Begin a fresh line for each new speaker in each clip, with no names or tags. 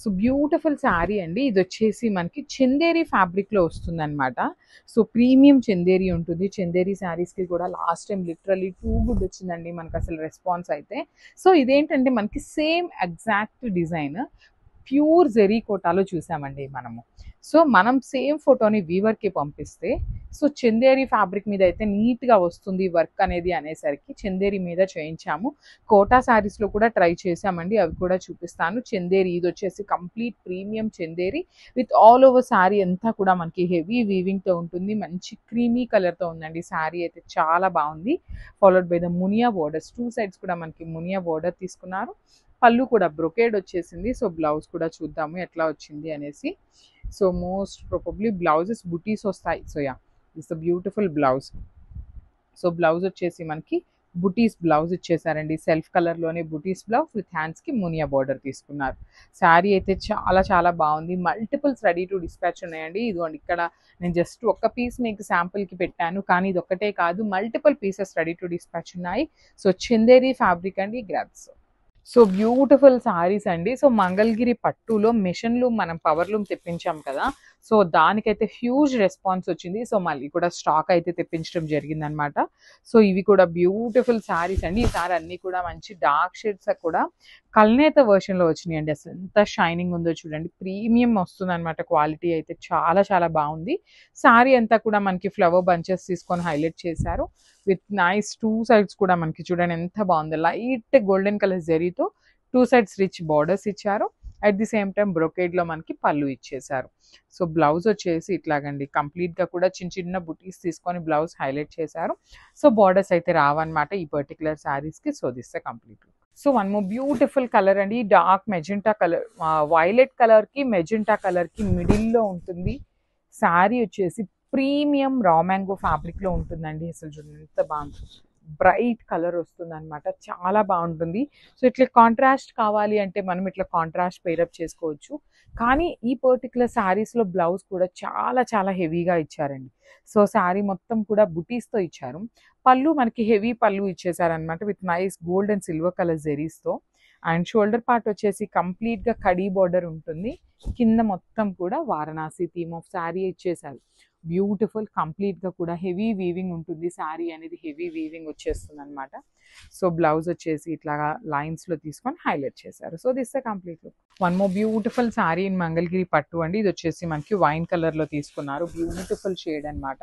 So beautiful sari అండి. ఇది వచ్చేసి మనకి చందేరి ఫ్యాబ్రిక్లో వస్తుంది అనమాట. సో ప్రీమియం చందేరి ఉంటుంది. చందేరి శారీస్కి కూడా last time literally too good వచ్చిందండి మనకు అసలు రెస్పాన్స్ అయితే. సో ఇదేంటంటే మనకి same exact design pure zari కోటాలో చూసామండి మనము. సో మనం సేమ్ ఫోటోని వీవర్కి పంపిస్తే సో చందేరి ఫ్యాబ్రిక్ మీద అయితే నీట్గా వస్తుంది వర్క్ అనేది అనేసరికి చందేరి మీద చేయించాము. కోటా శారీస్లో కూడా ట్రై చేసామండి, అవి కూడా చూపిస్తాను. చందేరి ఇది వచ్చేసి complete premium Chanderi with all over sari అంతా కూడా మనకి హెవీ వీవింగ్తో ఉంటుంది. మంచి క్రీమీ కలర్తో ఉందండి శారీ అయితే, చాలా బాగుంది. Followed by the Muniya borders, two sides కూడా మనకి మునియా బోర్డర్ తీసుకున్నారు. పళ్ళు కూడా బ్రొకేడ్ వచ్చేసింది. సో బ్లౌజ్ కూడా చూద్దాము ఎట్లా వచ్చింది అనేసి. సో మోస్ట్ ప్రాబబ్లీ బ్లౌజెస్ బుటీస్ వస్తాయి. So yeah, this beautiful blouse. So blouse వచ్చేసి మనకి బుటీస్ బ్లౌజ్ ఇచ్చేసారండి. సెల్ఫ్ కలర్లోనే బుటీస్ బ్లౌజ్ విత్ హ్యాండ్స్కి మునియా బార్డర్ తీసుకున్నారు. శారీ అయితే చాలా చాలా బాగుంది. మల్టిపుల్స్ రెడీ టు డిస్పాచ్ ఉన్నాయండి. ఇదిగోండి ఇక్కడ నేను జస్ట్ ఒక్క పీస్ మీకు శాంపుల్కి పెట్టాను, కానీ ఇది ఒక్కటే కాదు, multiple pieces ready to dispatch ఉన్నాయి. సో చందేరి ఫ్యాబ్రిక్ అండి, గ్రాబ్స్. సో బ్యూటిఫుల్ శారీస్ అండి. సో మంగళగిరి పట్టులో మిషన్ లూమ్ మనం పవర్ లూమ్ తెప్పించాం కదా, సో దానికైతే హ్యూజ్ రెస్పాన్స్ వచ్చింది. సో మళ్ళీ కూడా స్టాక్ అయితే తెప్పించడం జరిగిందనమాట. సో ఇవి కూడా బ్యూటిఫుల్ శారీస్ అండి. ఈసారి అన్నీ కూడా మంచి డార్క్ షేడ్స్ కూడా కల్నేత వర్షన్లో వచ్చినాయండి. అసలు ఎంత షైనింగ్ ఉందో చూడండి, ప్రీమియం వస్తుంది అనమాట. క్వాలిటీ అయితే చాలా చాలా బాగుంది. శారీ అంతా కూడా మనకి ఫ్లవర్ బంచెస్ తీసుకొని హైలైట్ చేశారు విత్ నైస్ టూ సైడ్స్ కూడా మనకి చూడండి ఎంత బాగుంది. లైట్ గోల్డెన్ కలర్ జరీతో టూ సైడ్స్ రిచ్ బార్డర్స్ ఇచ్చారు. అట్ ది సేమ్ టైం బ్రొకేడ్లో మనకి పళ్ళు ఇచ్చేసారు. సో బ్లౌజ్ వచ్చేసి ఇట్లాగండి, కంప్లీట్గా కూడా చిన్న చిన్న బుటీస్ తీసుకొని బ్లౌజ్ హైలైట్ చేశారు. సో బార్డర్స్ అయితే రావన్నమాట ఈ పర్టికులర్ శారీస్కి. So this complete. So one more beautiful colour అండి, డార్క్ మెజెంటా కలర్, వైలెట్ కలర్కి మెజెంటా కలర్కి మిడిల్లో ఉంటుంది. శారీ వచ్చేసి ప్రీమియం రా మ్యాంగో ఫ్యాబ్రిక్లో ఉంటుందండి. అసలు చూడండి ఎంత బాగుంది, బ్రైట్ కలర్ వస్తుంది అనమాట, చాలా బాగుంటుంది. సో ఇట్లా కాంట్రాస్ట్ కావాలి అంటే మనం ఇట్లా కాంట్రాస్ట్ పేరప్ చేసుకోవచ్చు. కానీ ఈ పర్టికులర్ శారీస్లో బ్లౌజ్ కూడా చాలా చాలా హెవీగా ఇచ్చారండి. సో శారీ మొత్తం కూడా బుటీస్తో ఇచ్చారు. పళ్ళు మనకి హెవీ పళ్ళు ఇచ్చేసారనమాట with nice gold and silver colour జెరీస్తో. అండ్ షోల్డర్ పార్ట్ వచ్చేసి కంప్లీట్గా కడీ బార్డర్ ఉంటుంది. కింద మొత్తం కూడా వారణాసి థీమ్ ఆఫ్ శారీ ఇచ్చేసారు. బ్యూటిఫుల్, కంప్లీట్గా కూడా హెవీ వీవింగ్ ఉంటుంది. శారీ అనేది హెవీ వీవింగ్ వచ్చేస్తుంది అనమాట. సో బ్లౌజ్ వచ్చేసి ఇట్లాగా లైన్స్లో తీసుకొని హైలైట్ చేశారు. So this complete look. One more beautiful sari in Mangalagiri పట్టు అండి. ఇది వచ్చేసి మనకి వైన్ కలర్లో తీసుకున్నారు. బ్యూటిఫుల్ షేడ్ అనమాట,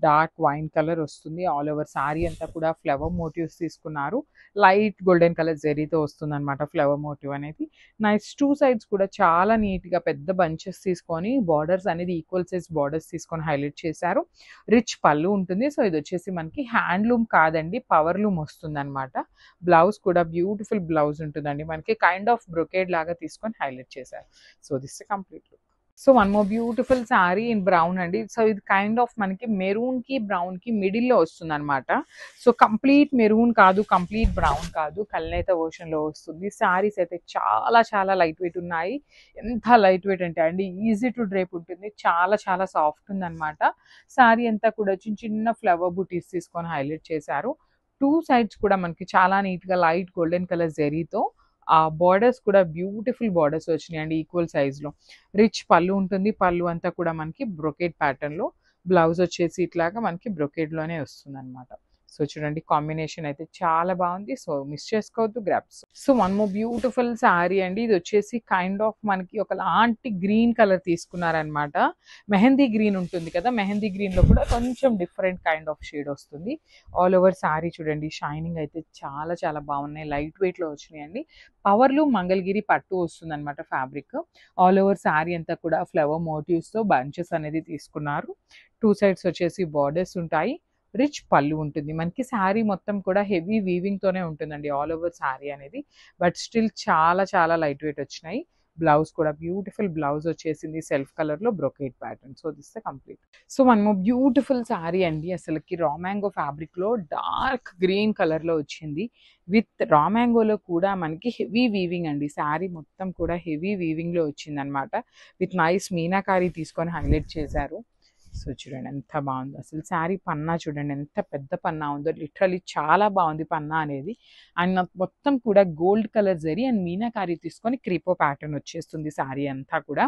డార్క్ వైన్ కలర్ వస్తుంది. ఆల్ ఓవర్ శారీ అంతా కూడా ఫ్లవర్ మోటివ్స్ తీసుకున్నారు. లైట్ గోల్డెన్ కలర్ జెరీతో వస్తుంది అనమాట ఫ్లవర్ మోటివ్ అనేది. నైస్ టూ సైడ్స్ కూడా చాలా నీట్గా పెద్ద బంచెస్ తీసుకొని బార్డర్స్ అనేది ఈక్వల్ సైజ్ బార్డర్స్ తీసుకొని హైలైట్ చేశారు. రిచ్ పళ్ళు ఉంటుంది. సో ఇది వచ్చేసి మనకి హ్యాండ్లూమ్ కాదండి, పవర్ లూమ్ వస్తుంది అనమాట. బ్లౌజ్ కూడా బ్యూటిఫుల్ బ్లౌజ్ ఉంటుందండి, మనకి కైండ్ ఆఫ్ బ్రొకేడ్ లాగా తీసుకొని హైలైట్ చేశారు. So this complete look. So one more beautiful sari in brown అండి. సో ఇది కైండ్ ఆఫ్ మనకి మెరూన్కి బ్రౌన్కి మిడిల్లో వస్తుంది అనమాట. సో కంప్లీట్ మెరూన్ కాదు, కంప్లీట్ బ్రౌన్ కాదు, కల్నేత వర్షన్లో వస్తుంది. శారీస్ అయితే చాలా చాలా లైట్ వెయిట్ ఉన్నాయి. ఎంత లైట్ వెయిట్ అంటే అండి, ఈజీ టు డ్రేప్ ఉంటుంది, చాలా చాలా సాఫ్ట్ ఉందన్నమాట. శారీ అంతా కూడా చిన్న చిన్న ఫ్లవర్ బుటీస్ తీసుకొని హైలైట్ చేశారు. టూ సైడ్స్ కూడా మనకి చాలా నీట్గా లైట్ గోల్డెన్ కలర్ జెరీతో ఆ బార్డర్స్ కూడా బ్యూటిఫుల్ బార్డర్స్ వచ్చినాయండి ఈక్వల్ సైజ్లో. రిచ్ పళ్ళు ఉంటుంది. పళ్ళు అంతా కూడా మనకి బ్రొకేడ్ ప్యాటర్న్లో, బ్లౌజ్ వచ్చేసి ఇట్లాగా మనకి బ్రొకేడ్లోనే వస్తుంది అనమాట. సో చూడండి కాంబినేషన్ అయితే చాలా బాగుంది. సో మిస్ చేసుకోవద్దు, grabs. So one more beautiful sari అండి. ఇది వచ్చేసి కైండ్ ఆఫ్ మనకి ఒక లాంటి గ్రీన్ కలర్ తీసుకున్నారనమాట. మెహందీ గ్రీన్ ఉంటుంది కదా, మెహందీ గ్రీన్లో కూడా కొంచెం డిఫరెంట్ కైండ్ ఆఫ్ షేడ్ వస్తుంది. ఆల్ ఓవర్ శారీ చూడండి, షైనింగ్ అయితే చాలా చాలా బాగున్నాయి, లైట్ వెయిట్లో వచ్చినాయండి. పవర్లు మంగళగిరి పట్టు వస్తుంది అనమాట ఫ్యాబ్రిక్. ఆల్ ఓవర్ శారీ అంతా కూడా ఫ్లవర్ మోటివ్స్తో బంచెస్ అనేది తీసుకున్నారు. టూ సైడ్స్ వచ్చేసి బార్డర్స్ ఉంటాయి. రిచ్ పళ్ళు ఉంటుంది. మనకి శారీ మొత్తం కూడా హెవీ వీవింగ్తోనే ఉంటుందండి ఆల్ ఓవర్ శారీ అనేది. బట్ స్టిల్ చాలా చాలా లైట్ వెయిట్ వచ్చినాయి. బ్లౌజ్ కూడా బ్యూటిఫుల్ బ్లౌజ్ వచ్చేసింది సెల్ఫ్ కలర్లో brocade pattern. So this complete. So one more beautiful sari అండి. అసలుకి రా మ్యాంగో ఫ్యాబ్రిక్లో డార్క్ గ్రీన్ కలర్లో వచ్చింది. విత్ రా మ్యాంగోలో కూడా మనకి హెవీ వీవింగ్ అండి. శారీ మొత్తం కూడా హెవీ వీవింగ్లో వచ్చిందనమాట. విత్ నైస్ మీనాకారి తీసుకొని హైలైట్ చేశారు. సో చూడండి ఎంత బాగుందో అసలు శారీ పన్నా చూడండి ఎంత పెద్ద పన్నా ఉందో లిటరలీ చాలా బాగుంది పన్నా అనేది. అండ్ నాకు మొత్తం కూడా gold colour zari and meenakari తీసుకొని క్రీపో ప్యాటర్న్ వచ్చేస్తుంది శారీ అంతా కూడా.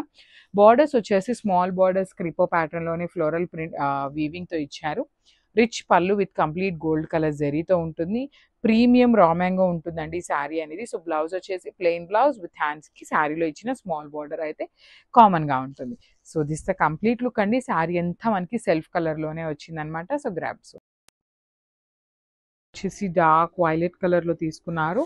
బార్డర్స్ వచ్చేసి స్మాల్ బార్డర్స్ క్రీపో ప్యాటర్న్లోనే ఫ్లోరల్ ప్రింట్ వీవింగ్తో ఇచ్చారు. రిచ్ పళ్ళు విత్ కంప్లీట్ గోల్డ్ కలర్ జరీతో ఉంటుంది. ప్రీమియం రా మ్యాంగో ఉంటుందండి ఈ శారీ అనేది. సో బ్లౌజ్ వచ్చేసి ప్లెయిన్ బ్లౌజ్ విత్ హ్యాండ్స్కి శారీలో ఇచ్చిన స్మాల్ బార్డర్ అయితే కామన్గా ఉంటుంది. So this the complete look అండి. శారీ అంతా మనకి సెల్ఫ్ కలర్లోనే వచ్చిందనమాట. సో గ్రాబ్స్ వచ్చేసి డార్క్ వైలెట్ కలర్లో తీసుకున్నారు.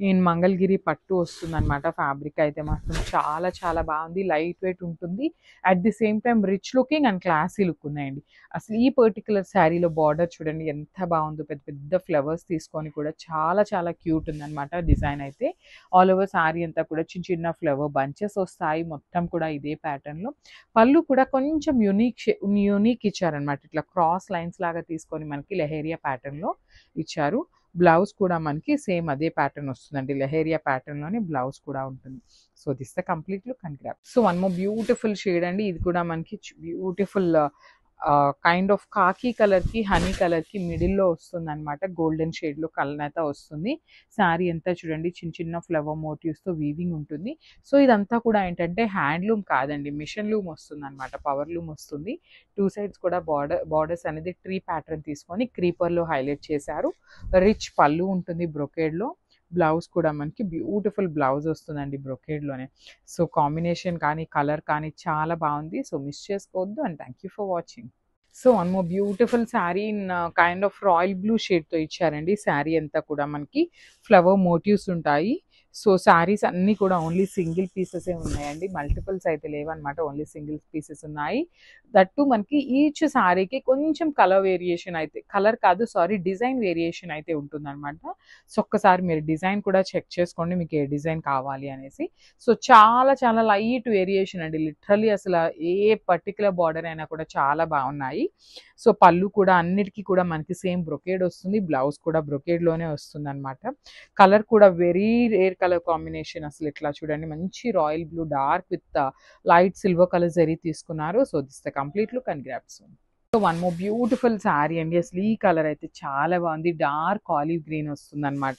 ఇన్ మంగళగిరి పట్టు వస్తుందన్నమాట. ఫ్యాబ్రిక్ అయితే మాత్రం చాలా చాలా బాగుంది. లైట్ వెయిట్ ఉంటుంది. At the same time rich looking and classy look ఉన్నాయండి. అసలు ఈ పర్టికులర్ శారీలో బార్డర్ చూడండి ఎంత బాగుందో. పెద్ద పెద్ద ఫ్లవర్స్ తీసుకొని కూడా చాలా చాలా క్యూట్ ఉందన్నమాట డిజైన్ అయితే. ఆల్ ఓవర్ శారీ అంతా కూడా చిన్న చిన్న ఫ్లవర్ బంచెస్ వస్తాయి. మొత్తం కూడా ఇదే ప్యాటర్న్లో. పళ్ళు కూడా కొంచెం యూనిక్ ఇచ్చారనమాట. ఇట్లా క్రాస్ లైన్స్ లాగా తీసుకొని మనకి లెహేరియా ప్యాటర్న్లో ఇచ్చారు. బ్లౌజ్ కూడా మనకి సేమ్ అదే ప్యాటర్న్ వస్తుందండి. లెహేరియా ప్యాటర్న్ లోనే బ్లౌజ్ కూడా ఉంటుంది. So this the complete look and grab. So one more beautiful shade అండి. ఇది కూడా మనకి beautiful kind of khaki colour కి హనీ కలర్ కి మిడిల్లో వస్తుంది అనమాట. గోల్డెన్ షేడ్ లో కలర్ అయితే వస్తుంది. శారీ అంతా చూడండి చిన్న చిన్న ఫ్లవర్ మోటివ్స్ తో వీవింగ్ ఉంటుంది. సో ఇదంతా కూడా ఏంటంటే హ్యాండ్లూమ్ కాదండి, మిషన్ లూమ్ వస్తుంది అనమాట. పవర్ లూమ్ వస్తుంది. టూ సైడ్స్ కూడా బార్డర్స్ అనేది ట్రీ ప్యాటర్న్ తీసుకొని క్రీపర్ లో హైలైట్ చేశారు. రిచ్ పళ్ళు ఉంటుంది బ్రొకేడ్ లో. బ్లౌజ్ కూడా మనకి బ్యూటిఫుల్ బ్లౌజ్ వస్తుందండి బ్రొకేడ్లోనే. సో కాంబినేషన్ కానీ కలర్ కానీ చాలా బాగుంది. సో మిస్ చేసుకోవద్దు. And thank you for watching. So one more beautiful sari in kind of royal blue షేడ్తో ఇచ్చారండి. శారీ అంతా కూడా మనకి ఫ్లవర్ మోటివ్స్ ఉంటాయి. సో శారీస్ అన్నీ కూడా ఓన్లీ సింగిల్ పీసెసే ఉన్నాయండి. మల్టిపుల్స్ అయితే లేవన్నమాట. ఓన్లీ సింగిల్ పీసెస్ ఉన్నాయి. దట్టు మనకి ఈచ్ శారీకి కొంచెం కలర్ వేరియేషన్ అయితే, కలర్ కాదు సారీ డిజైన్ వేరియేషన్ అయితే ఉంటుందన్నమాట. సో ఒక్కసారి మీరు డిజైన్ కూడా చెక్ చేసుకోండి మీకు ఏ డిజైన్ కావాలి అనేసి. సో చాలా చాలా లైట్ వేరియేషన్ అండి. లిటరలీ అసలు ఏ పర్టికులర్ బార్డర్ అయినా కూడా చాలా బాగున్నాయి. సో పళ్ళు కూడా అన్నిటికీ కూడా మనకి సేమ్ బ్రొకేడ్ వస్తుంది. బ్లౌజ్ కూడా బ్రొకేడ్లోనే వస్తుంది అనమాట. కలర్ కూడా వెరీ రేర్ కలర్ కాంబినేషన్. అసలు ఇట్లా చూడండి మంచి royal blue dark with light silver colour zari తీసుకున్నారు. So this the complete look and grabs. So one more beautiful sari అండి. అసలు ఈ కలర్ అయితే చాలా బాగుంది. డార్క్ ఆలివ్ గ్రీన్ వస్తుంది అనమాట.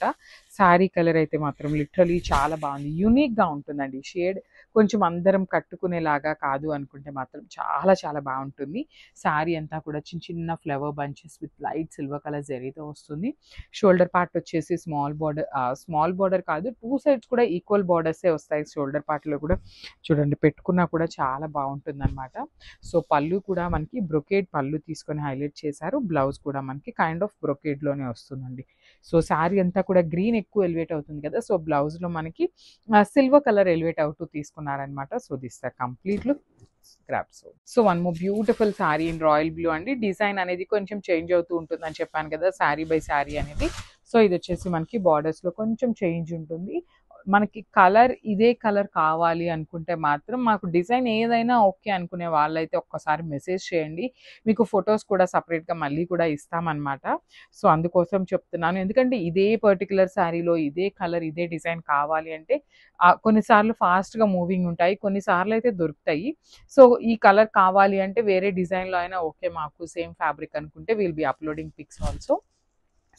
శారీ కలర్ అయితే మాత్రం లిటరలీ చాలా బాగుంది. యూనిక్గా ఉంటుందండి షేడ్. కొంచెం అందరం కట్టుకునేలాగా కాదు అనుకుంటే మాత్రం చాలా చాలా బాగుంటుంది. శారీ అంతా కూడా చిన్న చిన్న flower bunches with light silver colour జరీతో వస్తుంది. షోల్డర్ పార్ట్ వచ్చేసి స్మాల్ బార్డర్ కాదు, టూ సైడ్స్ కూడా ఈక్వల్ బార్డర్సే వస్తాయి. షోల్డర్ పార్ట్లో కూడా చూడండి పెట్టుకున్నా కూడా చాలా బాగుంటుంది అనమాట. సో పళ్ళు కూడా మనకి బ్రొకేడ్ పళ్ళు తీసుకొని హైలైట్ చేశారు. బ్లౌజ్ కూడా మనకి కైండ్ ఆఫ్ బ్రొకేడ్లోనే వస్తుందండి. సో శారీ అంతా కూడా గ్రీన్ ఎక్కువ ఎలివేట్ అవుతుంది కదా. సో బ్లౌజ్లో మనకి సిల్వర్ కలర్ ఎలివేట్ అవుతూ తీసుకున్నారనమాట. So this the complete look grabs. So one more beautiful sari in royal blue అండి. డిజైన్ అనేది కొంచెం చేంజ్ అవుతూ ఉంటుందని చెప్పాను కదా శారీ బై శారీ అనేది. సో ఇది వచ్చేసి మనకి బార్డర్స్లో కొంచెం చేంజ్ ఉంటుంది. మనకి కలర్ ఇదే కలర్ కావాలి అనుకుంటే మాత్రం మాకు డిజైన్ ఏదైనా ఓకే అనుకునే వాళ్ళైతే ఒక్కసారి మెసేజ్ చేయండి. మీకు ఫొటోస్ కూడా సపరేట్గా మళ్ళీ కూడా ఇస్తామన్నమాట. సో అందుకోసం చెప్తున్నాను. ఎందుకంటే ఇదే పర్టికులర్ శారీలో ఇదే కలర్ ఇదే డిజైన్ కావాలి అంటే కొన్నిసార్లు ఫాస్ట్గా మూవింగ్ ఉంటాయి, కొన్నిసార్లు అయితే దొరుకుతాయి. సో ఈ కలర్ కావాలి అంటే వేరే డిజైన్లో అయినా ఓకే మాకు సేమ్ ఫ్యాబ్రిక్ అనుకుంటే will be uploading pics also.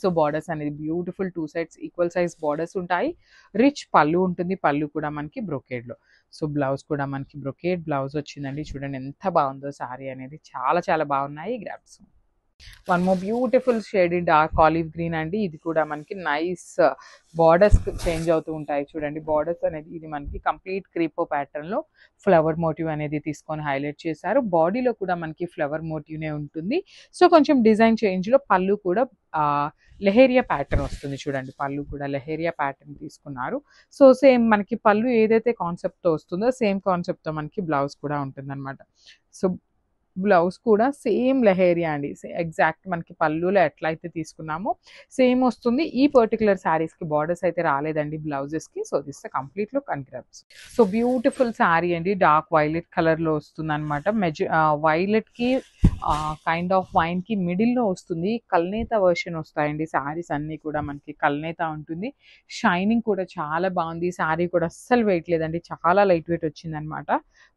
So borders అనేది beautiful two sides equal size borders ఉంటాయి. రిచ్ పళ్ళు ఉంటుంది. పళ్ళు కూడా మనకి బ్రొకేడ్లో. సో బ్లౌజ్ కూడా మనకి బ్రొకేడ్ బ్లౌజ్ వచ్చిందండి. చూడండి ఎంత బాగుందో శారీ అనేది. చాలా చాలా బాగున్నాయి grasp. One more beautiful shade dark olive green అండి. ఇది కూడా మనకి నైస్ బార్డర్స్ చేంజ్ అవుతూ ఉంటాయి. చూడండి బార్డర్స్ అనేది ఇది మనకి కంప్లీట్ క్రీపో ప్యాటర్న్లో ఫ్లవర్ మోటివ్ అనేది తీసుకొని హైలైట్ చేశారు. బాడీలో కూడా మనకి ఫ్లవర్ మోటివ్నే ఉంటుంది. సో కొంచెం డిజైన్ చేంజ్లో పళ్ళు కూడా లెహేరియా ప్యాటర్న్ వస్తుంది. చూడండి పళ్ళు కూడా లెహేరియా ప్యాటర్న్ తీసుకున్నారు. సో సేమ్ మనకి పళ్ళు ఏదైతే కాన్సెప్ట్తో వస్తుందో సేమ్ కాన్సెప్ట్తో మనకి బ్లౌజ్ కూడా ఉంటుందన్నమాట. సో బ్లౌజ్ కూడా సేమ్ లెహేరియా అండి. ఎగ్జాక్ట్ మనకి పళ్ళులో ఎట్లా అయితే తీసుకున్నామో సేమ్ వస్తుంది. ఈ పర్టికులర్ శారీస్కి బార్డర్స్ అయితే రాలేదండి బ్లౌజెస్కి. So this the complete look and grabs. So beautiful sari అండి. డార్క్ వైలెట్ కలర్లో వస్తుంది అనమాట. వైలెట్కి కైండ్ ఆఫ్ వైన్కి మిడిల్లో వస్తుంది. కల్నేత వర్షన్ వస్తాయండి శారీస్ అన్నీ కూడా, మనకి కల్నేత ఉంటుంది. షైనింగ్ కూడా చాలా బాగుంది. శారీ కూడా అస్సలు వెయిట్ లేదండి, చాలా లైట్ వెయిట్ వచ్చిందనమాట.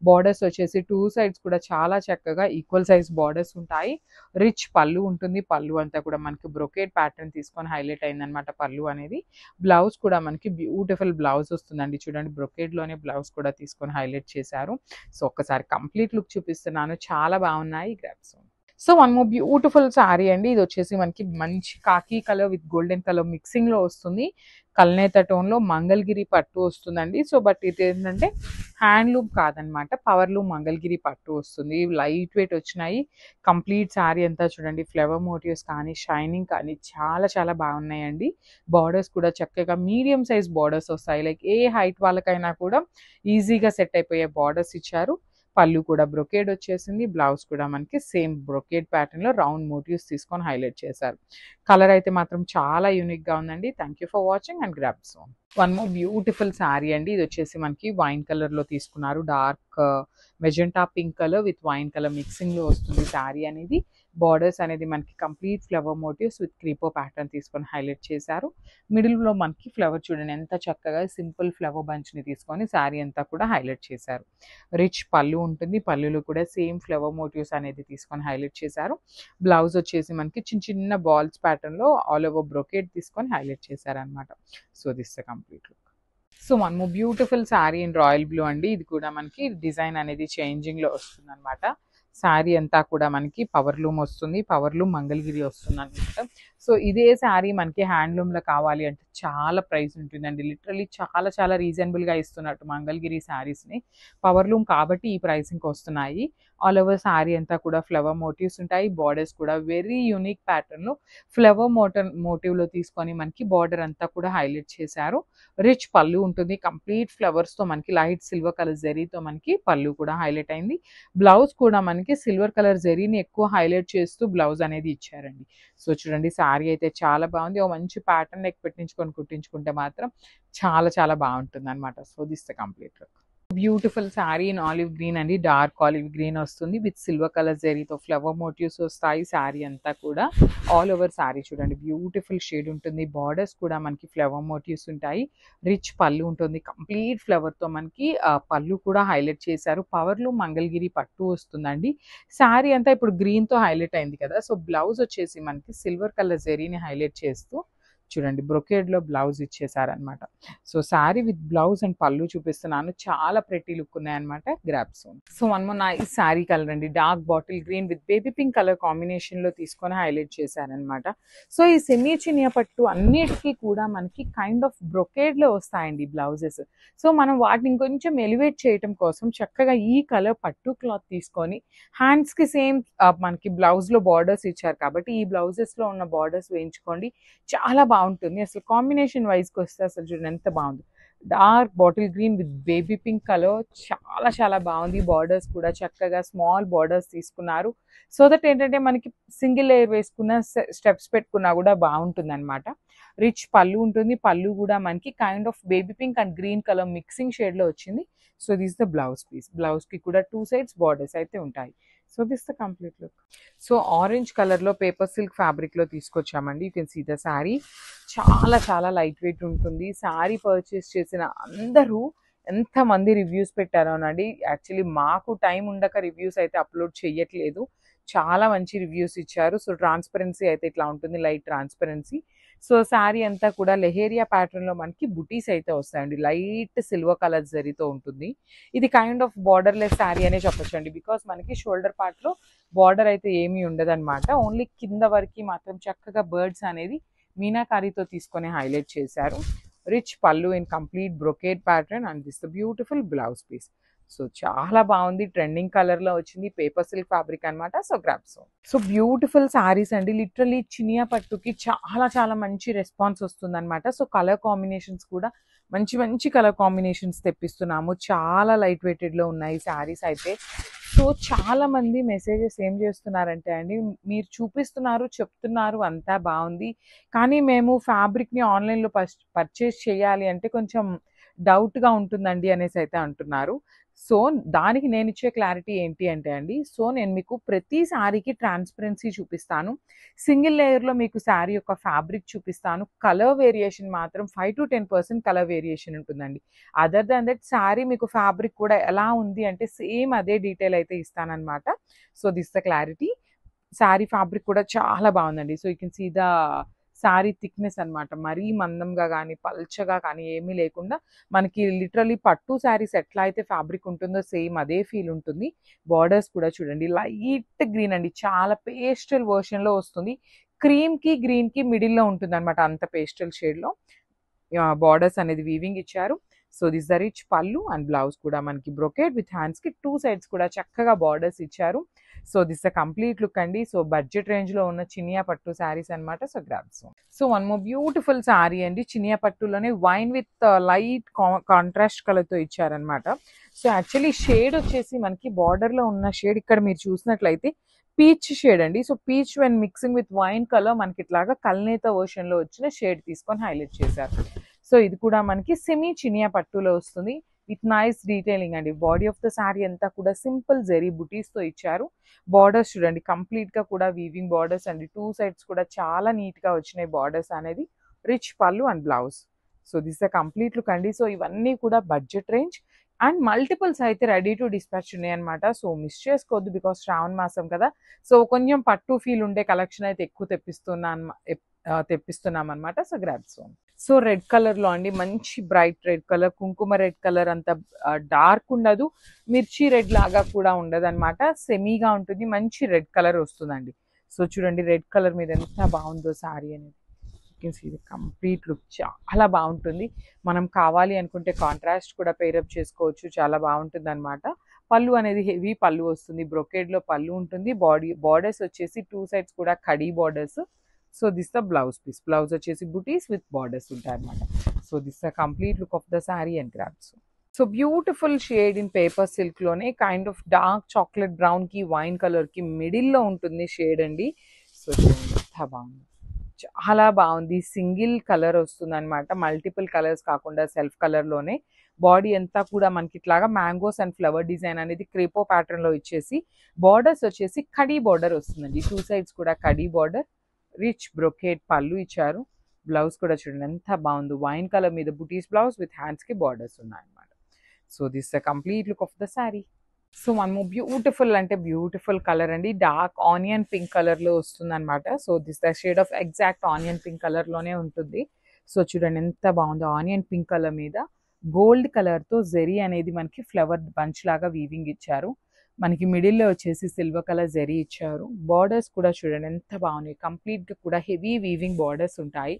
బార్డర్స్ వచ్చేసి టూ సైడ్స్ కూడా చాలా చక్కగా ఈక్వల్ సైజ్ బార్డర్స్ ఉంటాయి. రిచ్ పళ్ళు ఉంటుంది. పళ్ళు అంతా కూడా మనకి బ్రొకేట్ ప్యాటర్న్ తీసుకొని హైలైట్ అయిందనమాట పళ్ళు అనేది. బ్లౌజ్ కూడా మనకి బ్యూటిఫుల్ బ్లౌజ్ వస్తుందండి. చూడండి బ్రొకేట్లోనే బ్లౌజ్ కూడా తీసుకొని హైలైట్ చేశారు. సో ఒక్కసారి కంప్లీట్ లుక్ చూపిస్తున్నాను, చాలా బాగున్నాయి. Grabs. So one more beautiful sari అండి. ఇది వచ్చేసి మనకి మంచి khaki colour with golden colour mixing లో వస్తుంది. కల్నేత టోన్ లో మంగళగిరి పట్టు వస్తుందండి. సో బట్ ఇది ఏంటంటే హ్యాండ్లూమ్ కాదనమాట, పవర్లూమ్ మంగళగిరి పట్టు వస్తుంది. లైట్ వెయిట్ వచ్చినాయి. కంప్లీట్ శారీ అంతా చూడండి ఫ్లవర్ మోటివ్స్ కానీ షైనింగ్ కానీ చాలా చాలా బాగున్నాయండి. బార్డర్స్ కూడా చక్కగా మీడియం సైజ్ బార్డర్స్ వస్తాయి. లైక్ ఏ హైట్ వాళ్ళకైనా కూడా ఈజీగా సెట్ అయిపోయే బార్డర్స్ ఇచ్చారు. పళ్ళు కూడా బ్రొకేడ్ వచ్చేసింది. బ్లౌజ్ కూడా మనకి సేమ్ బ్రొకేడ్ ప్యాటర్న్ లో రౌండ్ మోటివ్స్ తీసుకొని హైలైట్ చేశారు. కలర్ అయితే మాత్రం చాలా యూనిక్ గా ఉందండి. Thank you for watching and grab soon. One more beautiful sari అండి. ఇది వచ్చేసి మనకి వైన్ కలర్ లో తీసుకున్నారు. Dark magenta pink colour with wine colour mixing లో వస్తుంది శారీ అనేది. బార్డర్స్ అనేది మనకి complete flower motifs with crepe pattern తీసుకొని హైలైట్ చేశారు. మిడిల్ లో మనకి ఫ్లవర్ చూడండి ఎంత చక్కగా సింపుల్ ఫ్లవర్ బంచ్ ని తీసుకొని శారీ అంతా కూడా హైలైట్ చేశారు. రిచ్ పళ్ళు ఉంటుంది. పళ్ళులో కూడా సేమ్ ఫ్లవర్ మోటివ్స్ అనేది తీసుకొని హైలైట్ చేశారు. బ్లౌజ్ వచ్చేసి మనకి చిన్న చిన్న బాల్స్ ప్యాటర్న్ లో ఆల్ ఓవర్ బ్రొకేట్ తీసుకొని హైలైట్ చేశారు అనమాట. So this complete look. So one more beautiful sari in royal blue అండి. ఇది కూడా మనకి డిజైన్ అనేది చేంజింగ్ లో వస్తుంది అనమాట. శారీ అంతా కూడా మనకి పవర్లూమ్ వస్తుంది. పవర్లూమ్ మంగళగిరి వస్తుంది అనమాట. సో ఇదే శారీ మనకి హ్యాండ్లూమ్లో కావాలి అంటే చాలా ప్రైస్ ఉంటుందండి. లిటరలీ చాలా చాలా రీజనబుల్గా ఇస్తున్నట్టు మంగళగిరి శారీస్ని. పవర్లూమ్ కాబట్టి ఈ ప్రైసింగ్కి వస్తున్నాయి. ఆల్ ఓవర్ శారీ అంతా కూడా ఫ్లవర్ మోటివ్స్ ఉంటాయి. బార్డర్స్ కూడా వెరీ యూనిక్ ప్యాటర్న్లో ఫ్లవర్ మోటివ్లో తీసుకొని మనకి బార్డర్ అంతా కూడా హైలైట్ చేశారు. రిచ్ పళ్ళు ఉంటుంది. కంప్లీట్ ఫ్లవర్స్తో మనకి లైట్ సిల్వర్ కలర్ జరీతో మనకి పళ్ళు కూడా హైలైట్ అయింది. బ్లౌజ్ కూడా మనకి సిల్వర్ కలర్ జరీని ఎక్కువ హైలైట్ చేస్తూ బ్లౌజ్ అనేది ఇచ్చారండి. సో చూడండి శారీ అయితే చాలా బాగుంది. ఒక మంచి ప్యాటర్న్ నెక్ పెట్టించుకొని కుట్టించుకుంటే మాత్రం చాలా చాలా బాగుంటుంది అనమాట. So this the complete look. Beautiful sari in olive green అండి. డార్క్ ఆలివ్ గ్రీన్ వస్తుంది విత్ సిల్వర్ కలర్ జరీతో ఫ్లవర్ మోటివ్స్ వస్తాయి. శారీ అంతా కూడా ఆల్ ఓవర్ శారీ చూడండి బ్యూటిఫుల్ షేడ్ ఉంటుంది. బార్డర్స్ కూడా మనకి ఫ్లవర్ మోటివ్స్ ఉంటాయి. రిచ్ పళ్ళు ఉంటుంది. కంప్లీట్ ఫ్లవర్తో మనకి పళ్ళు కూడా హైలైట్ చేశారు. పవర్లో మంగళగిరి పట్టు వస్తుందండి. శారీ అంతా ఇప్పుడు గ్రీన్తో హైలైట్ అయింది కదా. సో బ్లౌజ్ వచ్చేసి మనకి సిల్వర్ కలర్ జరీని హైలైట్ చేస్తూ చూడండి బ్రొకేడ్లో బ్లౌజ్ ఇచ్చేసారనమాట. So sari with blouse and పళ్ళు చూపిస్తున్నాను. చాలా ప్రెటీ లుక్ ఉన్నాయన్నమాట. Grab soon. So one more nice sari colour అండి. Dark bottle green with baby pink colour కాంబినేషన్లో తీసుకొని హైలైట్ చేశారనమాట. సో ఈ సెమీ చినియా పట్టు అన్నిటికీ కూడా మనకి కైండ్ ఆఫ్ బ్రొకేడ్లో వస్తాయండి బ్లౌజెస్. సో మనం వాటిని ఇంకొంచెం ఎలివేట్ చేయటం కోసం చక్కగా ఈ కలర్ పట్టు క్లాత్ తీసుకొని హ్యాండ్స్కి సేమ్ మనకి బ్లౌజ్లో బార్డర్స్ ఇచ్చారు కాబట్టి ఈ బ్లౌజెస్లో ఉన్న బార్డర్స్ వేయించుకోండి. చాలా బాగుంటుంది. అసలు కాంబినేషన్ వైజ్కి వస్తే అసలు చూడండి ఎంత బాగుంది. Dark bottle green with baby pink colour చాలా చాలా బాగుంది. బార్డర్స్ కూడా చక్కగా స్మాల్ బార్డర్స్ తీసుకున్నారు. సో దట్ ఏంటంటే మనకి సింగిల్ లేయర్ వేసుకున్న స్టెప్స్ పెట్టుకున్నా కూడా బాగుంటుంది అనమాట. రిచ్ పళ్ళు ఉంటుంది. పళ్ళు కూడా మనకి kind of baby pink and green colour mixing షేడ్లో వచ్చింది. So this the blouse piece. బ్లౌజ్కి కూడా టూ సైడ్స్ బార్డర్స్ అయితే ఉంటాయి. So this the complete look. So orange కలర్లో పేపర్ సిల్క్ ఫ్యాబ్రిక్లో తీసుకొచ్చామండి. You can see the sari. చాలా చాలా లైట్ వెయిట్ ఉంటుంది. శారీ పర్చేస్ చేసిన అందరూ ఎంతమంది రివ్యూస్ పెట్టారోనండి. యాక్చువల్లీ మాకు టైం ఉండక రివ్యూస్ అయితే అప్లోడ్ చేయట్లేదు. చాలా మంచి రివ్యూస్ ఇచ్చారు. సో ట్రాన్స్పరెన్సీ అయితే ఇట్లా ఉంటుంది, లైట్ ట్రాన్స్పరెన్సీ. సో శారీ అంతా కూడా లెహేరియా ప్యాటర్న్లో మనకి బుటీస్ అయితే వస్తాయండి. లైట్ సిల్వర్ కలర్ జరీతో ఉంటుంది. ఇది కైండ్ ఆఫ్ బార్డర్లెస్ శారీ అనే చెప్పొచ్చండి. బికాస్ మనకి షోల్డర్ పార్ట్లో బార్డర్ అయితే ఏమీ ఉండదన్నమాట. ఓన్లీ కింద వరకు మాత్రం చక్కగా బర్డ్స్ అనేది మీనాకారీతో తీసుకొని హైలైట్ చేశారు. Rich pallu in complete brocade pattern and this the beautiful blouse piece. So చాలా బాగుంది. ట్రెండింగ్ కలర్లో వచ్చింది. పేపర్ సిల్క్ ఫ్యాబ్రిక్ అనమాట. So grab so. So beautiful saris అండి. లిటరలీ చినియా పట్టుకి చాలా చాలా మంచి రెస్పాన్స్ వస్తుంది అనమాట. సో కలర్ కాంబినేషన్స్ కూడా మంచి మంచి కలర్ కాంబినేషన్స్ తెప్పిస్తున్నాము. చాలా లైట్ వెయిటెడ్లో ఉన్నాయి శారీస్ అయితే. సో చాలా మంది మెసేజెస్ ఏం చేస్తున్నారంటే అండి, మీరు చూపిస్తున్నారు చెప్తున్నారు అంతా బాగుంది, కానీ మేము ఫ్యాబ్రిక్ని ఆన్లైన్లో పర్చేస్ చేయాలి అంటే కొంచెం డౌట్‌గా ఉంటుందండి అనేసి అయితే అంటున్నారు. సో, దానికి నేనిచ్చే క్లారిటీ ఏంటి అంటే అండి, సో, నేను మీకు ప్రతి శారీకి ట్రాన్స్‌పరెన్సీ చూపిస్తాను. సింగిల్ లేయర్‌లో మీకు శారీ యొక్క ఫ్యాబ్రిక్ చూపిస్తాను. కలర్ వేరియేషన్ మాత్రం 5-10% కలర్ వేరియేషన్ ఉంటుందండి. అదర్ దాన్ దట్ శారీ మీకు ఫ్యాబ్రిక్ కూడా ఎలా ఉంది అంటే సేమ్ అదే డీటెయిల్ అయితే ఇస్తాననమాట. So, this the clarity. Sari fabric కూడా చాలా బావుందండి. So, you can see the sari thickness అనమాట. మరీ మందంగా గానీ, పల్చగా కానీ ఏమీ లేకుండా మనకి లిటరల్లీ పట్టు శారీస్ ఎట్లా అయితే ఫ్యాబ్రిక్ ఉంటుందో సేమ్ అదే ఫీల్ ఉంటుంది. బోర్డర్స్ కూడా చూడండి లైట్ గ్రీన్ అండి. చాలా పేస్టల్ వెర్షన్‌లో వస్తుంది. క్రీమ్‌కి, గ్రీన్‌కి మిడిల్‌లో ఉంటుందనమాట. అంత పేస్టల్ షేడ్‌లో బోర్డర్స్ అనేది వీవింగ్ ఇచ్చారు. సో, దిస్ ద రిచ్ పల్లు అండ్ బ్లౌజ్ కూడా మనకి బ్రొకేడ్ విత్ హ్యాండ్స్‌కి 2 సైడ్స్ కూడా చక్కగా బోర్డర్స్ ఇచ్చారు. So, this the complete look అండి. సో, బడ్జెట్ రేంజ్‌లో ఉన్న చినియా పట్టు శారీస్ అనమాట. So, grabs. So, one more beautiful sari అండి. చినియా పట్టులోనే వైన్ విత్ లైట్ కాంట్రాస్ట్ కలర్‌తో ఇచ్చారనమాట. సో, యాక్చువల్లీ షేడ్ వచ్చేసి మనకి బోర్డర్‌లో ఉన్న షేడ్ ఇక్కడ మీరు చూసినట్లయితే పీచ్ షేడ్ అండి. So, peach when mixing with wine colour మనకి ఇట్లాగా కల్నేత వెర్షన్‌లో వచ్చిన షేడ్ తీసుకొని హైలైట్ చేశారు. సో, ఇది కూడా మనకి సెమీ చినియా పట్టులో వస్తుంది. విత్ నైస్ డీటెయిలింగ్ అండి. బాడీ ఆఫ్ ద శారీ అంతా కూడా సింపుల్ జెరీ బుటీస్‌తో ఇచ్చారు. బార్డర్స్ చూడండి కంప్లీట్‌గా కూడా వీవింగ్ బార్డర్స్ అండి. 2 సైడ్స్ కూడా చాలా నీట్‌గా వచ్చినాయి బార్డర్స్ అనేది. రిచ్ పల్లు and blouse. So, this the complete look అండి. సో, ఇవన్నీ కూడా బడ్జెట్ రేంజ్ అండ్ మల్టిపుల్స్ అయితే రెడీ టు డిస్పాచ్ ఉన్నాయన్నమాట. సో, మిస్ చేసుకోవద్దు బికాస్ శ్రావణ మాసం కదా! సో, కొంచెం పట్టు ఫీల్ ఉండే కలెక్షన్ అయితే ఎక్కువ తెప్పిస్తున్నామన్నమాట. So, grabs. సో, రెడ్ కలర్‌లో అండి మంచి బ్రైట్ రెడ్ కలర్, కుంకుమ రెడ్ కలర్ అంత డార్క్ ఉండదు. మిర్చి రెడ్ లాగా కూడా ఉండదనమాట. సెమీగా ఉంటుంది. మంచి రెడ్ కలర్ వస్తుందండి. సో, చూడండి రెడ్ కలర్ మీద ఎంత బాగుందో శారీ అనేది. You can see the complete look చాలా బాగుంటుంది. మనం కావాలి అనుకుంటే కాంట్రాస్ట్ కూడా పేరప్ చేసుకోవచ్చు. చాలా బాగుంటుందనమాట. పళ్ళు అనేది హెవీ పళ్ళు వస్తుంది. బ్రొకేడ్‌లో పళ్ళు ఉంటుంది. బార్డర్స్ వచ్చేసి 2 సైడ్స్ కూడా కడీ borders. So, this the blouse piece. Blouse వచ్చేసి బుటీస్ విత్ బార్డర్స్ ఉంటాయన్నమాట. So, this the complete look of the sari and grabs. So, beautiful shade in paper సిల్క్‌లోనే కైండ్ ఆఫ్ డార్క్ చాక్లెట్ బ్రౌన్‌కి, వైన్ కలర్‌కి మిడిల్‌లో ఉంటుంది షేడ్ అండి. సో, చూడండి ఎంత బాగుంది. చాలా బాగుంది. సింగిల్ కలర్ వస్తుందనమాట. మల్టిపుల్ కలర్స్ కాకుండా సెల్ఫ్ కలర్‌లోనే. బాడీ అంతా కూడా మనకి ఇట్లాగా మ్యాంగోస్ అండ్ ఫ్లవర్ డిజైన్ అనేది క్రేపో ప్యాటర్న్‌లో ఇచ్చేసి బార్డర్స్ వచ్చేసి కడీ బార్డర్ వస్తుందండి. 2 సైడ్స్ కూడా కడీ బార్డర్. రిచ్ బ్రొకేడ్ పళ్ళు ఇచ్చారు. బ్లౌజ్ కూడా చూడండి ఎంత బాగుందో. వైన్ కలర్ మీద బుటీస్ బ్లౌజ్ విత్ హ్యాండ్స్‌కి బార్డర్స్ ఉన్నాయన్నమాట. So, this the complete look of the sari. So, one more beautiful అంటే బ్యూటిఫుల్ కలర్ అండి. డార్క్ ఆనియన్ పింక్ కలర్‌లో వస్తుందనమాట. So, this the shade of exact onion pink కలర్‌లోనే ఉంటుంది. సో, చూడండి ఎంత బాగుందో. ఆనియన్ పింక్ కలర్ మీద గోల్డ్ కలర్‌తో జెరీ అనేది మనకి ఫ్లవర్ బంచ్ లాగా వీవింగ్ ఇచ్చారు. మనకి మిడిల్‌లో వచ్చేసి సిల్వర్ కలర్ జెరీ ఇచ్చారు. బార్డర్స్ కూడా చూడండి ఎంత బాగున్నాయి. కంప్లీట్‌గా కూడా హెవీ వీవింగ్ బార్డర్స్ ఉంటాయి.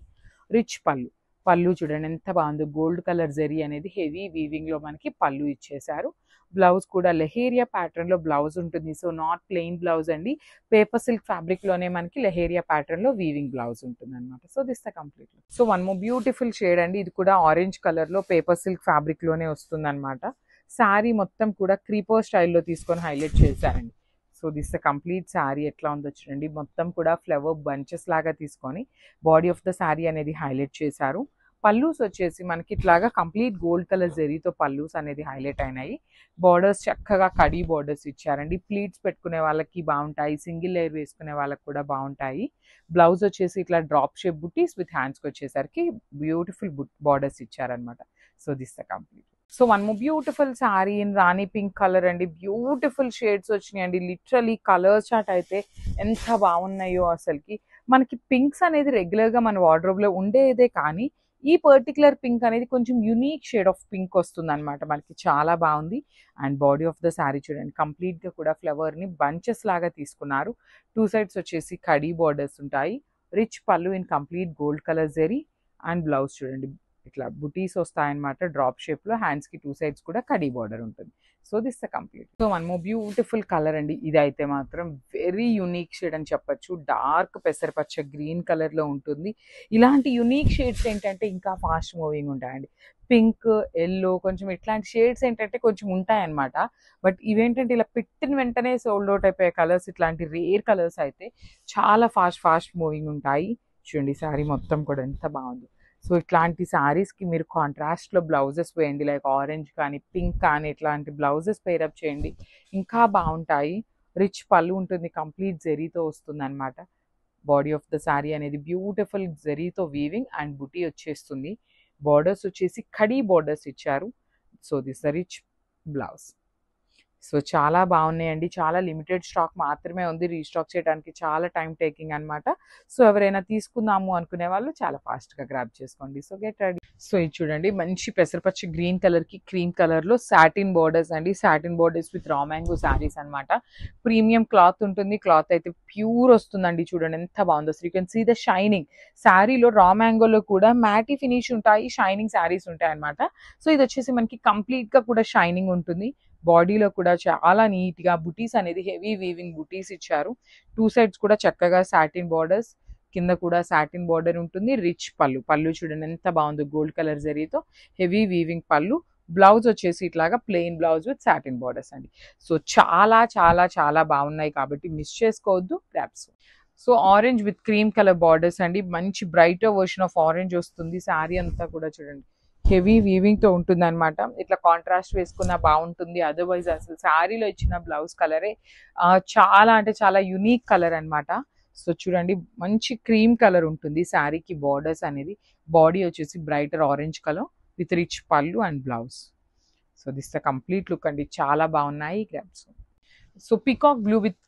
రిచ్ పళ్ళు. పళ్ళు చూడండి ఎంత బాగుందో. గోల్డ్ కలర్ జెరీ అనేది హెవీ వీవింగ్‌లో మనకి పళ్ళు ఇచ్చేశారు. బ్లౌజ్ కూడా లెహేరియా ప్యాటర్న్‌లో బ్లౌజ్ ఉంటుంది. సో, నాట్ ప్లెయిన్ బ్లౌజ్ అండి. పేపర్ సిల్క్ ఫ్యాబ్రిక్‌లోనే మనకి లెహేరియా ప్యాటర్న్‌లో వీవింగ్ బ్లౌజ్ ఉంటుందన్నమాట. So, this the complete look. So, one more beautiful shade అండి. ఇది కూడా ఆరెంజ్ కలర్‌లో పేపర్ సిల్క్ ఫ్యాబ్రిక్‌లోనే వస్తుందన్నమాట. శారీ మొత్తం కూడా క్రీపర్ స్టైల్‌లో తీసుకొని హైలైట్ చేశారండి. So, this the complete sari ఎట్లా ఉందో చూడండి. మొత్తం కూడా ఫ్లవర్ బంచెస్ లాగా తీసుకొని బాడీ ఆఫ్ ద శారీ అనేది హైలైట్ చేశారు. పల్లూస్ వచ్చేసి మనకి ఇట్లాగా కంప్లీట్ గోల్డ్ కలర్ జెరీతో పల్లూస్ అనేది హైలైట్ అయినాయి. బార్డర్స్ చక్కగా కడీ బార్డర్స్ ఇచ్చారండి. ప్లీట్స్ పెట్టుకునే వాళ్ళకి బాగుంటాయి. సింగిల్ లేయర్ వేసుకునే వాళ్ళకి కూడా బాగుంటాయి. బ్లౌజ్ వచ్చేసి ఇట్లా డ్రాప్ షేప్ బుటీస్ విత్ హ్యాండ్స్‌కి వచ్చేసరికి బ్యూటిఫుల్ బార్డర్స్ ఇచ్చారనమాట. So, this the complete. So, one more beautiful sari in Rani pink colour అండి. బ్యూటిఫుల్ షేడ్స్ వచ్చినాయండి. లిటరలీ కలర్ చార్ట్ అయితే ఎంత బాగున్నాయో అసలుకి. మనకి పింక్స్ అనేది రెగ్యులర్‌గా మన వార్డ్రోబ్‌లో ఉండేదే కానీ ఈ పర్టిక్యులర్ పింక్ అనేది కొంచెం యూనిక్ షేడ్ ఆఫ్ పింక్ వస్తుందన్నమాట. మనకి చాలా బాగుంది. And body of the sari చూడండి కంప్లీట్‌గా కూడా ఫ్లవర్‌ని బంచెస్ లాగా తీసుకున్నారు. 2 సైడ్స్ వచ్చేసి కడీ బార్డర్స్ ఉంటాయి. Rich pallu in complete gold colour zari and blouse చూడండి ఇట్లా బుటీస్ వస్తాయన్నమాట. డ్రాప్ షేప్‌లో హ్యాండ్స్‌కి 2 సైడ్స్ కూడా కడీ బార్డర్ ఉంటుంది. So, this the complete. So, one more beautiful colour అండి. ఇదైతే మాత్రం వెరీ యూనిక్ షేడ్ అని చెప్పొచ్చు. డార్క్ పెసరపచ్చ గ్రీన్ కలర్‌లో ఉంటుంది. ఇలాంటి యూనిక్ షేడ్స్ ఏంటంటే ఇంకా ఫాస్ట్ మూవింగ్ ఉంటాయండి. పింక్, యెల్లో కొంచెం ఇట్లాంటి షేడ్స్ ఏంటంటే కొంచెం ఉంటాయన్నమాట. బట్ ఇవేంటంటే ఇలా పెట్టిన వెంటనే సోల్డ్ ఔట్ అయిపోయే కలర్స్ ఇట్లాంటి రేర్ కలర్స్ అయితే చాలా ఫాస్ట్ మూవింగ్ ఉంటాయి. చూడండి శారీ మొత్తం కూడా ఎంత బాగుందో. సో ఇట్లాంటి శారీస్కి మీరు కాంట్రాస్ట్లో బ్లౌజెస్ వేయండి, లైక్ ఆరెంజ్ కానీ పింక్ కానీ ఇట్లాంటి బ్లౌజెస్ పేరప్ చేయండి, ఇంకా బాగుంటాయి. రిచ్ పళ్ళు ఉంటుంది, కంప్లీట్ జెరీతో వస్తుంది అనమాట. బాడీ ఆఫ్ ద శారీ అనేది బ్యూటిఫుల్ జెరీతో వీవింగ్ అండ్ బుటీ వచ్చేస్తుంది. బార్డర్స్ వచ్చేసి కడీ బార్డర్స్ ఇచ్చారు. So this the rich blouse. So చాలా బాగున్నాయండి. చాలా లిమిటెడ్ స్టాక్ మాత్రమే ఉంది, రీస్టాక్ చేయడానికి చాలా టైం టేకింగ్ అనమాట. సో ఎవరైనా తీసుకుందాము అనుకునే వాళ్ళు చాలా ఫాస్ట్గా గ్రాబ్ చేసుకోండి. So get ready. సో ఇది చూడండి, మంచి పెసరపచ్చి గ్రీన్ కలర్కి క్రీమ్ కలర్లో సాటిన్ బోర్డర్స్ అండి. Satin borders with raw mango saris అనమాట. ప్రీమియం క్లాత్ ఉంటుంది, క్లాత్ అయితే ప్యూర్ వస్తుందండి. చూడండి ఎంత బాగుందో. So you can see the shining. శారీలో రా మ్యాంగోలో కూడా మ్యాటీ ఫినిష్ ఉంటాయి, షైనింగ్ శారీస్ ఉంటాయి అనమాట. సో ఇది వచ్చేసి మనకి కంప్లీట్గా కూడా షైనింగ్ ఉంటుంది. బాడీలో కూడా చాలా నీట్గా బుటీస్ అనేది హెవీ వీవింగ్ బుటీస్ ఇచ్చారు. 2 సైడ్స్ కూడా చక్కగా సాటిన్ బార్డర్స్, కింద కూడా సాటిన్ బార్డర్ ఉంటుంది. రిచ్ పళ్ళు, పళ్ళు చూడండి ఎంత బాగుందో, గోల్డ్ కలర్ జరీతో హెవీ వీవింగ్ పళ్ళు. బ్లౌజ్ వచ్చేసి ఇట్లాగా plain blouse with satin borders అండి. సో చాలా చాలా చాలా బాగున్నాయి కాబట్టి మిస్ చేసుకోవద్దు. Grabs. So orange with cream colour borders అండి. మంచి బ్రైటర్ వర్షన్ ఆఫ్ ఆరెంజ్ వస్తుంది. శారీ అంతా కూడా చూడండి హెవీ వీవింగ్తో ఉంటుంది అనమాట. ఇట్లా కాంట్రాస్ట్ వేసుకున్న బాగుంటుంది. అదర్వైజ్ అసలు శారీలో ఇచ్చిన బ్లౌజ్ కలరే చాలా అంటే చాలా యునీక్ కలర్ అనమాట. సో చూడండి మంచి క్రీమ్ కలర్ ఉంటుంది శారీకి. బార్డర్స్ అనేది బాడీ వచ్చేసి brighter orange colour with rich పళ్ళు and blouse. So this the complete look అండి. చాలా బాగున్నాయి grabs. So peacock blue with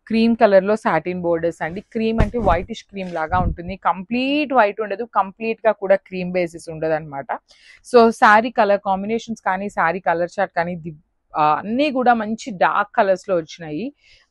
cream కలర్లో సాటిన్ బోర్డర్స్ అండి. క్రీమ్ అంటే వైటిష్ క్రీమ్ లాగా ఉంటుంది, కంప్లీట్ వైట్ ఉండదు, కంప్లీట్గా కూడా క్రీమ్ బేసిస్ ఉండదు అనమాట. సో శారీ కలర్ కాంబినేషన్స్ కానీ శారీ కలర్ చార్ట్ కానీ అన్నీ కూడా మంచి డార్క్ కలర్స్లో వచ్చినాయి.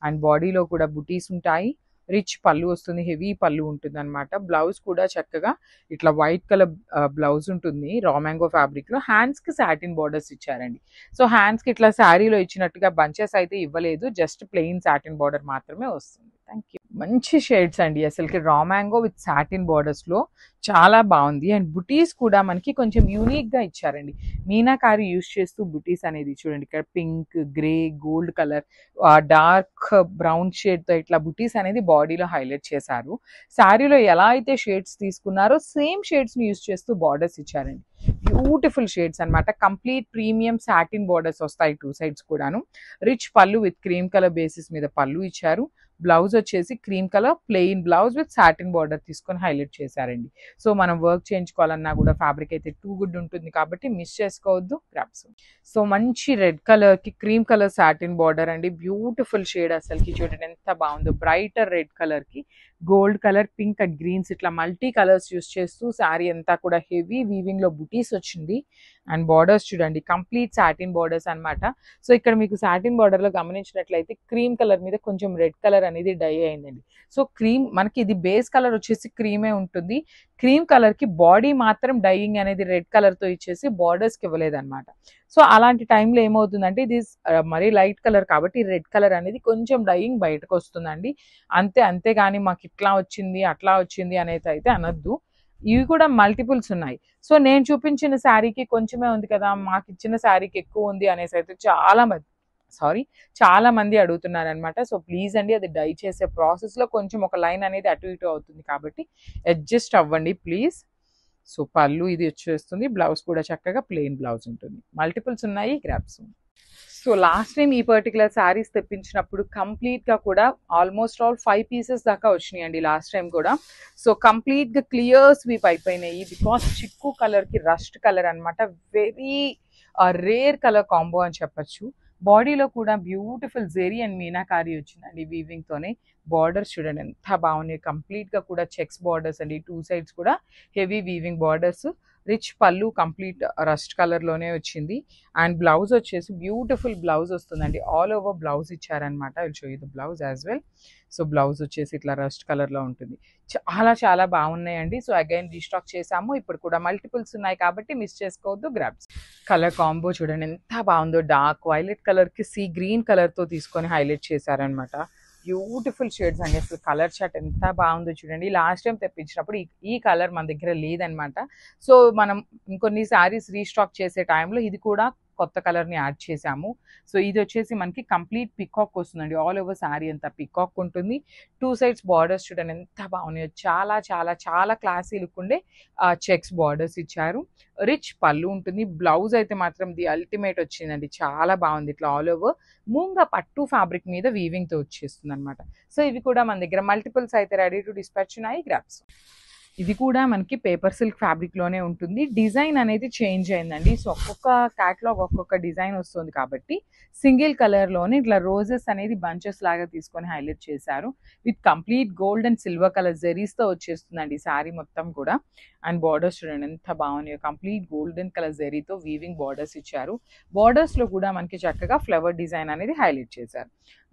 అండ్ బాడీలో కూడా బుటీస్ ఉంటాయి. రిచ్ పళ్ళు వస్తుంది, హెవీ పళ్ళు ఉంటుంది అనమాట. బ్లౌజ్ కూడా చక్కగా ఇట్లా వైట్ కలర్ బ్లౌజ్ ఉంటుంది రా మ్యాంగో ఫ్యాబ్రిక్లో. హ్యాండ్స్కి సాటిన్ బార్డర్స్ ఇచ్చారండి. సో హ్యాండ్స్కి ఇట్లా శారీలో ఇచ్చినట్టుగా బంచెస్ అయితే ఇవ్వలేదు, జస్ట్ ప్లెయిన్ సాటిన్ బార్డర్ మాత్రమే వస్తుంది. Thank you. మంచి షేడ్స్ అండి అసలుకి. రా మ్యాంగో విత్ సాటిన్ బార్డర్స్లో చాలా బాగుంది. అండ్ బుటీస్ కూడా మనకి కొంచెం యూనిక్గా ఇచ్చారండి. మీనాకారి యూస్ చేస్తూ బుటీస్ అనేది చూడండి, ఇక్కడ pink, grey, gold colour, dark brown షేడ్తో ఇట్లా బుటీస్ అనేది బాడీలో హైలైట్ చేశారు. శారీలో ఎలా అయితే షేడ్స్ తీసుకున్నారో సేమ్ షేడ్స్ని యూస్ చేస్తూ బార్డర్స్ ఇచ్చారండి. బ్యూటిఫుల్ షేడ్స్ అనమాట. కంప్లీట్ ప్రీమియం సాటిన్ బార్డర్స్ వస్తాయి 2 సైడ్స్ కూడాను. రిచ్ పళ్ళు విత్ క్రీమ్ కలర్ బేసిస్ మీద పళ్ళు ఇచ్చారు. బ్లౌజ్ వచ్చేసి cream colour plain blouse with satin border తీసుకొని హైలైట్ చేశారండి. సో మనం వర్క్ చేయించుకోవాలన్నా కూడా ఫ్యాబ్రిక్ అయితే టూ గుడ్ ఉంటుంది కాబట్టి మిస్ చేసుకోవద్దు. క్రాప్స్. సో మంచి రెడ్ కలర్కి క్రీమ్ కలర్ సాటిన్ బార్డర్ అండి. బ్యూటిఫుల్ షేడ్ అసలుకి. చూడండి ఎంత బాగుందో. బ్రైటర్ రెడ్ కలర్కి gold colour, pink and greens ఇట్లా మల్టీ కలర్స్ యూస్ చేస్తూ శారీ అంతా కూడా హెవీ వీవింగ్లో బుటీస్ వచ్చింది. అండ్ బార్డర్స్ చూడండి కంప్లీట్ సాటిన్ బార్డర్స్ అనమాట. సో ఇక్కడ మీకు సాటిన్ బార్డర్లో గమనించినట్లయితే క్రీమ్ కలర్ మీద కొంచెం రెడ్ కలర్ అనేది డై అయిందండి. సో క్రీమ్ మనకి ఇది బేస్ కలర్ వచ్చేసి క్రీమే ఉంటుంది. క్రీమ్ కలర్కి బాడీ మాత్రం డైయింగ్ అనేది రెడ్ కలర్తో ఇచ్చేసి బార్డర్స్కి ఇవ్వలేదన్నమాట. సో అలాంటి టైంలో ఏమవుతుందంటే ఇది మరీ లైట్ కలర్ కాబట్టి రెడ్ కలర్ అనేది కొంచెం డైయింగ్ బయటకు వస్తుందండి. అంతేగాని మాకు ఇట్లా వచ్చింది అట్లా వచ్చింది అనేది అయితే అనొద్దు. ఇవి కూడా మల్టిపుల్స్ ఉన్నాయి. సో నేను చూపించిన శారీకి కొంచెమే ఉంది కదా, మాకు ఇచ్చిన శారీకి ఎక్కువ ఉంది అనేసి అయితే చాలా మంది అడుగుతున్నారు అనమాట. సో ప్లీజ్ అండి, అది డై చేసే ప్రాసెస్లో కొంచెం ఒక లైన్ అనేది అటు ఇటు అవుతుంది కాబట్టి అడ్జస్ట్ అవ్వండి ప్లీజ్. సో పళ్ళు ఇది వచ్చేస్తుంది, బ్లౌజ్ కూడా చక్కగా ప్లెయిన్ బ్లౌజ్ ఉంటుంది. మల్టిపుల్స్ ఉన్నాయి, గ్రాప్స్. సో లాస్ట్ టైం ఈ పర్టికులర్ శారీస్ తెప్పించినప్పుడు కంప్లీట్గా కూడా ఆల్మోస్ట్ ఆల్ 5 పీసెస్ దాకా వచ్చినాయండి లాస్ట్ టైం కూడా. సో కంప్లీట్గా క్లియర్ స్వీప్ అయిపోయినాయి బికాస్ చిక్కు కలర్కి రస్ట్ కలర్ అనమాట. వెరీ రేర్ కలర్ కాంబో అని చెప్పచ్చు. బాడీలో కూడా బ్యూటిఫుల్ జెరీ అండ్ మీనాకారి వచ్చిందండి వీవింగ్తోనే. బార్డర్స్ చూడండి ఎంత బాగున్నాయి. కంప్లీట్గా కూడా చెక్స్ బార్డర్స్ అండి. 2 సైడ్స్ కూడా హెవీ వీవింగ్ బార్డర్స్. రిచ్ పళ్ళు కంప్లీట్ రస్ట్ కలర్లోనే వచ్చింది. అండ్ బ్లౌజ్ వచ్చేసి బ్యూటిఫుల్ బ్లౌజ్ వస్తుందండి. ఆల్ ఓవర్ బ్లౌజ్ ఇచ్చారనమాట. I will show you the blouse as well. So blouse వచ్చేసి ఇట్లా రస్ట్ కలర్లో ఉంటుంది. చాలా బాగున్నాయండి. సో అగైన్ రీస్టాక్ చేసాము. ఇప్పుడు కూడా మల్టిపుల్స్ ఉన్నాయి కాబట్టి మిస్ చేసుకోవద్దు. గ్రాబ్స్. కలర్ కాంబో చూడండి ఎంత బాగుందో. డార్క్ వైలెట్ కలర్కి సీ గ్రీన్ కలర్తో తీసుకొని హైలైట్ చేశారనమాట. బ్యూటిఫుల్ షేడ్స్ అండి. అసలు కలర్ చార్ట్ ఎంత బాగుందో చూడండి. లాస్ట్ టైం తెప్పించినప్పుడు ఈ కలర్ మన దగ్గర లేదనమాట. సో మనం ఇంకొన్ని శారీస్ రీస్టాక్ చేసే టైంలో ఇది కూడా కొత్త కలర్ని యాడ్ చేసాము. సో ఇది వచ్చేసి మనకి కంప్లీట్ పికాక్ వస్తుందండి. ఆల్ ఓవర్ శారీ అంతా పికాక్ ఉంటుంది. 2 సైడ్స్ బార్డర్స్ చూడండి ఎంత బాగున్నాయో, చాలా చాలా చాలా క్లాసీ లుక్ ఉండే చెక్స్ బార్డర్స్ ఇచ్చారు. రిచ్ పళ్ళు ఉంటుంది. బ్లౌజ్ అయితే మాత్రం ది అల్టిమేట్ వచ్చిందండి, చాలా బాగుంది. ఇట్లా ఆల్ ఓవర్ మూంగా పట్టు ఫ్యాబ్రిక్ మీద వీవింగ్తో వచ్చేస్తుంది అనమాట. సో ఇవి కూడా మన దగ్గర మల్టిపుల్స్ అయితే రెడీ టు డిస్పాచ్ ఉన్నాయి. గ్రాప్స్ ఇది కూడా మనకి పేపర్ సిల్క్ ఫ్యాబ్రిక్లోనే ఉంటుంది. డిజైన్ అనేది చేంజ్ అయిందండి. సో ఒక్కొక్క క్యాటలాగ్ ఒక్కొక్క డిజైన్ వస్తుంది కాబట్టి సింగిల్ కలర్లోనే ఇట్లా రోజెస్ అనేది బంచెస్ లాగా తీసుకొని హైలైట్ చేశారు. With complete gold and silver colour జెరీస్తో వచ్చేస్తుందండి శారీ మొత్తం కూడా. అండ్ బార్డర్స్ చూడండి ఎంత బాగున్నాయో, కంప్లీట్ గోల్డెన్ కలర్ జెరీతో వీవింగ్ బార్డర్స్ ఇచ్చారు. బార్డర్స్లో కూడా మనకి చక్కగా ఫ్లవర్ డిజైన్ అనేది హైలైట్ చేశారు.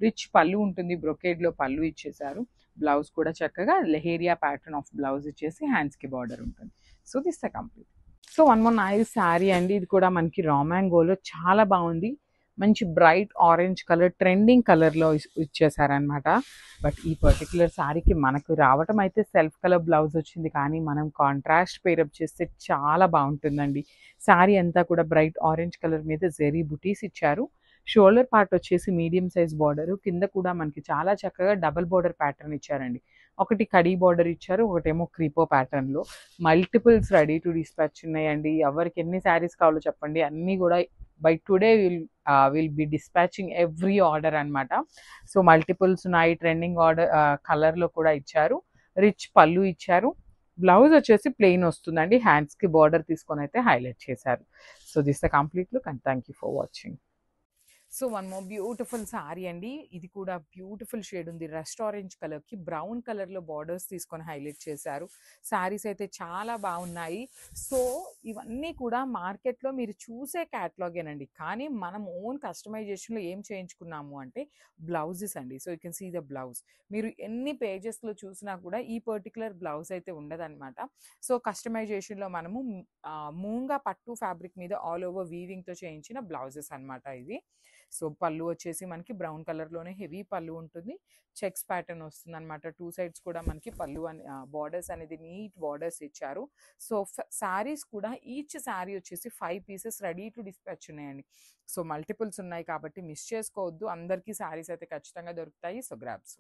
రిచ్ పళ్ళు ఉంటుంది, బ్రొకేడ్లో పళ్ళు ఇచ్చేశారు. బ్లౌజ్ కూడా చక్కగా లెహేరియా ప్యాటర్న్ ఆఫ్ బ్లౌజ్ ఇచ్చేసి హ్యాండ్స్కి బార్డర్ ఉంటుంది. So this the complete. So one more nice sari అండి. ఇది కూడా మనకి రా మ్యాంగోలో చాలా బాగుంది. మంచి బ్రైట్ ఆరెంజ్ కలర్, ట్రెండింగ్ కలర్లో ఇచ్చేసారనమాట. బట్ ఈ పర్టికులర్ శారీకి మనకు రావటం అయితే సెల్ఫ్ కలర్ బ్లౌజ్ వచ్చింది, కానీ మనం కాంట్రాస్ట్ పేరప్ చేస్తే చాలా బాగుంటుందండి. శారీ అంతా కూడా బ్రైట్ ఆరెంజ్ కలర్ మీద జెరీ బుటీస్ ఇచ్చారు. షోల్డర్ పార్ట్ వచ్చేసి మీడియం సైజ్ బార్డర్, కింద కూడా మనకి చాలా చక్కగా డబల్ బార్డర్ ప్యాటర్న్ ఇచ్చారండి. ఒకటి కడీ బార్డర్ ఇచ్చారు, ఒకటేమో క్రీపో ప్యాటర్న్లో. మల్టిపుల్స్ రెడీ టు డిస్పాచ్ ఉన్నాయండి. ఎవరికి ఎన్ని శారీస్ కావాలో చెప్పండి, అన్నీ కూడా by today will be dispatching every order అనమాట. సో మల్టిపుల్స్ ఉన్నాయి. ట్రెండింగ్ ఆర్డర్ కలర్లో కూడా ఇచ్చారు. రిచ్ పళ్ళు ఇచ్చారు. బ్లౌజ్ వచ్చేసి ప్లెయిన్ వస్తుందండి. హ్యాండ్స్కి బార్డర్ తీసుకొని అయితే హైలైట్ చేశారు. So this the complete look and thank you for watching. So one more beautiful sari అండి. ఇది కూడా బ్యూటిఫుల్ షేడ్ ఉంది. రస్ట్ ఆరెంజ్ కలర్కి బ్రౌన్ కలర్లో బార్డర్స్ తీసుకొని హైలైట్ చేశారు. శారీస్ అయితే చాలా బాగున్నాయి. సో ఇవన్నీ కూడా మార్కెట్లో మీరు చూసే క్యాటలాగేనండి, కానీ మనం ఓన్ కస్టమైజేషన్లో ఏం చేయించుకున్నాము అంటే బ్లౌజెస్ అండి. So you can see the blouse. మీరు ఎన్ని పేజెస్లో చూసినా కూడా ఈ పర్టికులర్ బ్లౌజ్ అయితే ఉండదన్నమాట. సో కస్టమైజేషన్లో మనము మూంగా పట్టు ఫ్యాబ్రిక్ మీద ఆల్ ఓవర్ వీవింగ్తో చేయించిన బ్లౌజెస్ అనమాట ఇది. సో పళ్ళు వచ్చేసి మనకి బ్రౌన్ కలర్లోనే హెవీ పళ్ళు ఉంటుంది. చెక్స్ ప్యాటర్న్ వస్తుంది అనమాట. 2 సైడ్స్ కూడా మనకి పళ్ళు అని బార్డర్స్ అనేది నీట్ బార్డర్స్ ఇచ్చారు. సో శారీస్ కూడా ఈచ్ శారీ వచ్చేసి 5 పీసెస్ రెడీ టు డిస్పాచ్ ఉన్నాయండి. సో మల్టిపుల్స్ ఉన్నాయి కాబట్టి మిస్ చేసుకోవద్దు. అందరికీ శారీస్ అయితే ఖచ్చితంగా దొరుకుతాయి. So grabs.